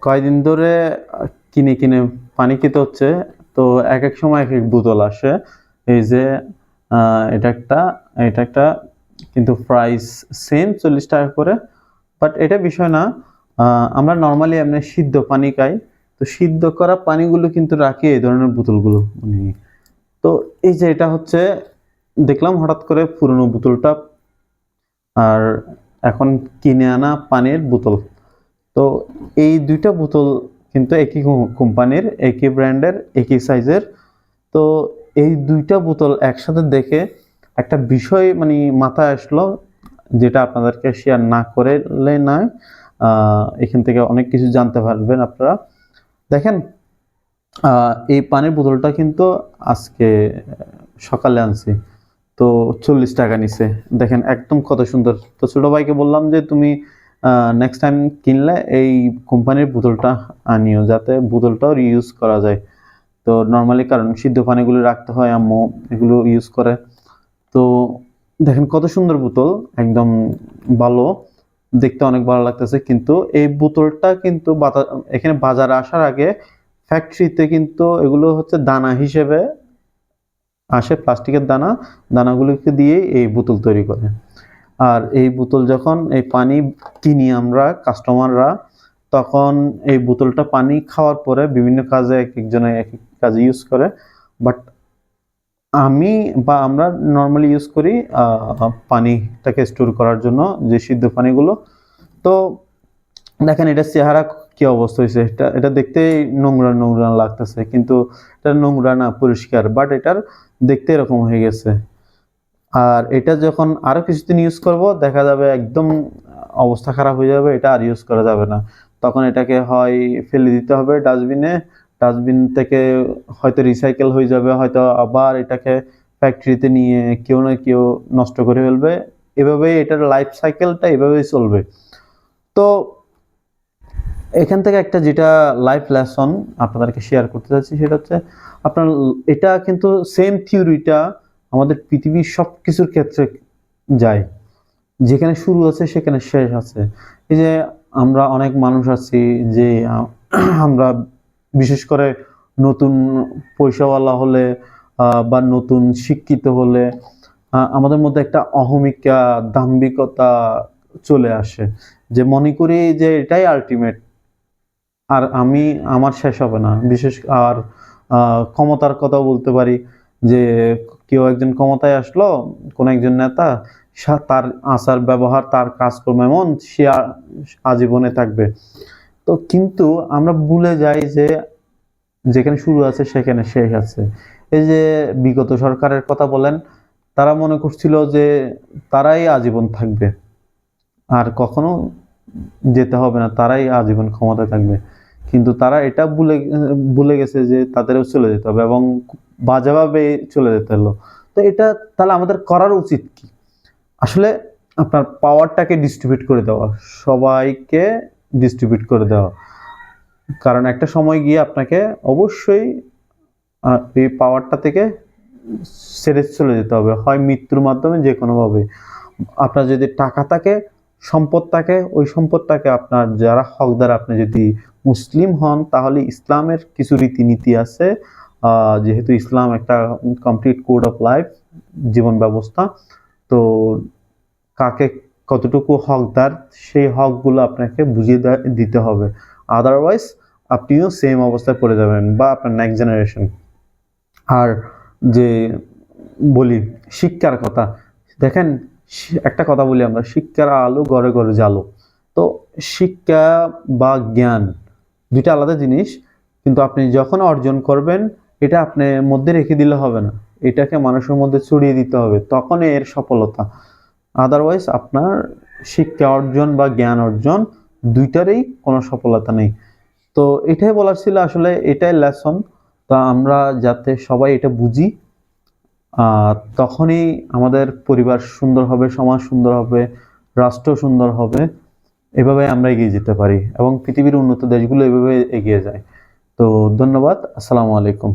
কয়দিন ধরে কিনে কিনে পানি খেতে হচ্ছে। তো এক এক সময় এক এক বোতল আসে। এই যে এটা একটা কিন্তু প্রাইস সেম 40 টাকা করে। বাট এটা বিষয় না। আমরা নরমালি এমনি সিদ্ধ পানি খাই। তো সিদ্ধ করা পানিগুলো কিন্তু রাখি এই ধরনের বোতলগুলো। তো এই যে এটা হচ্ছে দেখলাম হঠাৎ করে পুরনো বোতলটা আর এখন কিনে আনা পানির বোতল। তো এই ২ টা বোতল কিন্তু একই কোম্পানির, একই ব্র্যান্ডের, একই সাইজের। তো এই ২ টা বোতল একসাথে দেখে একটা বিষয় মাথায় আসলো, যেটা আপনাদেরকে শেয়ার না করলে নয়। এখান থেকে অনেক কিছু জানতে পারবেন আপনারা। দেখেন, এই পানির বোতলটা কিন্তু আজকে সকালে আনছি। তো 40 টাকা নিছে। দেখেন একদম কত সুন্দর। তো ছোট ভাইকে বললাম যে তুমি নেক্সট টাইম কিনলে এই কোম্পানির বোতলটা আনিও, যাতে বোতলটাও রিইউজ করা যায়। তো নরমালি কারণ সিদ্ধ পানিগুলো রাখতে হয়, আম্মু এগুলো ইউজ করে। তো দেখেন কত সুন্দর বোতল, একদম ভালো, দেখতে অনেক ভালো লাগতেছে। কিন্তু এই বোতলটা কিন্তু এখানে বাজারে আসার আগে ফ্যাক্টরিতে কিন্তু এগুলো হচ্ছে দানা হিসেবে আসে, প্লাস্টিকের দানাগুলোকে দিয়ে এই বোতল তৈরি করে। আর এই বোতল যখন এই পানি কিনি আমরা কাস্টমাররা, তখন এই বোতলটা পানি খাওয়ার পরে বিভিন্ন কাজে এক একজনে এক এক কাজে ইউজ করে। বাট আমি বা আমরা নর্মালি ইউজ করি পানিটাকে স্টোর করার জন্য, যে সিদ্ধ পানিগুলো। তো দেখেন এটা চেহারা কি অবস্থা হয়েছে। এটা দেখতে নোংরা নোংরা লাগতেছে, কিন্তু এটা নোংরা না, পরিষ্কার। বাট এটার দেখতে এরকম হয়ে গেছে। আর এটা যখন আরো কিছুদিন ইউজ করব, দেখা যাবে একদম অবস্থা খারাপ হয়ে যাবে, এটা আর ইউজ করা যাবে না। তখন এটাকে হয় ফেলে দিতে হবে ডাস্টবিনে, ডাস্টবিন থেকে হয়তো রিসাইকেল হয়ে যাবে, হয়তো আবার এটাকে ফ্যাক্টরিতে নিয়ে কেউ না কেউ নষ্ট করে ফেলবে। এভাবেই এটার লাইফ সাইকেলটা এভাবেই চলবে। তো এখান থেকে একটা যেটা লাইফ লেসন আপনাদেরকে শেয়ার করতে চাচ্ছি, সেটা হচ্ছে আপনার এটা কিন্তু সেম থিওরিটা আমাদের পৃথিবীর সব কিছুর ক্ষেত্রে যায়। যেখানে শুরু আছে সেখানে শেষ আছে। এই যে আমরা অনেক মানুষ আছি যে আমরা বিশেষ করে নতুন পয়সাওয়ালা হলে বা নতুন শিক্ষিত হলে আমাদের মধ্যে একটা অহমিকা, দাম্ভিকতা চলে আসে, যে মনে করি যে এটাই আলটিমেট, আর আমার শেষ হবে না। বিশেষ আর ক্ষমতার কথা বলতে পারি, যে কেউ একজন ক্ষমতায় আসলো, কোন একজন নেতা, তার আচার ব্যবহার, তার কাজকর্ম এমন, সে আজীবনে থাকবে। তো কিন্তু আমরা ভুলে যাই যে যেখানে শুরু আছে সেখানে শেষ আছে। এই যে বিগত সরকারের কথা বলেন, তারা মনে করছিল যে তারাই আজীবন থাকবে, আর কখনো যেতে হবে না, তারাই আজীবন ক্ষমতায় থাকবে। কিন্তু তারা এটা ভুলে গেছে যে তাদেরও চলে যেতে হবে, এবং বাজেভাবে চলে যেতে হলো। তো এটা তাহলে আমাদের করার উচিত কি? আসলে আপনার পাওয়ারটাকে ডিস্ট্রিবিউট করে দেওয়া, সবাইকে ডিস্ট্রিবিউট করে দেওয়া। কারণ একটা সময় গিয়ে আপনাকে অবশ্যই এই পাওয়ারটা থেকে ছেড়ে চলে যেতে হবে, হয় মৃত্যুর মাধ্যমে, যে কোনোভাবে। আপনার যদি টাকা থাকে, সম্পদ থাকে, ওই সম্পদটাকে আপনার যারা হকদার, আপনি যদি মুসলিম হন, তাহলে ইসলামের কিছু রীতিনীতি আছে। যেহেতু ইসলাম একটা কমপ্লিট কোড অফ লাইফ, জীবন ব্যবস্থা। তো কাকে কতটুকু হকদার, সেই হকগুলো আপনাকে বুঝিয়ে দিতে হবে। আদারওয়াইজ আপনিও সেম অবস্থায় পড়ে যাবেন, বা আপনার নেক্সট জেনারেশন। আর যে বলি শিক্ষার কথা, দেখেন একটা কথা বলি আমরা, শিক্ষার আলো ঘরে ঘরে জালো। তো শিক্ষা বা জ্ঞান দুইটা আলাদা জিনিস। কিন্তু আপনি যখন অর্জন করবেন, এটা আপনার মধ্যে রেখে দিলে হবে না, এটাকে মানুষের মধ্যে ছড়িয়ে দিতে হবে, তখন এর সফলতা। আদারওয়াইজ আপনার শিক্ষা অর্জন বা জ্ঞান অর্জন দুইটারই কোনো সফলতা নেই। তো এটাই বলার ছিল, আসলে এটাই লেসন। তা আমরা যাতে সবাই এটা বুঝি, তখনই আমাদের পরিবার সুন্দর হবে, সমাজ সুন্দর হবে, রাষ্ট্র সুন্দর হবে। এভাবে আমরা এগিয়ে যেতে পারি, এবং পৃথিবীর উন্নত দেশগুলো এভাবে এগিয়ে যায়। তো ধন্যবাদ। আসসালামু আলাইকুম।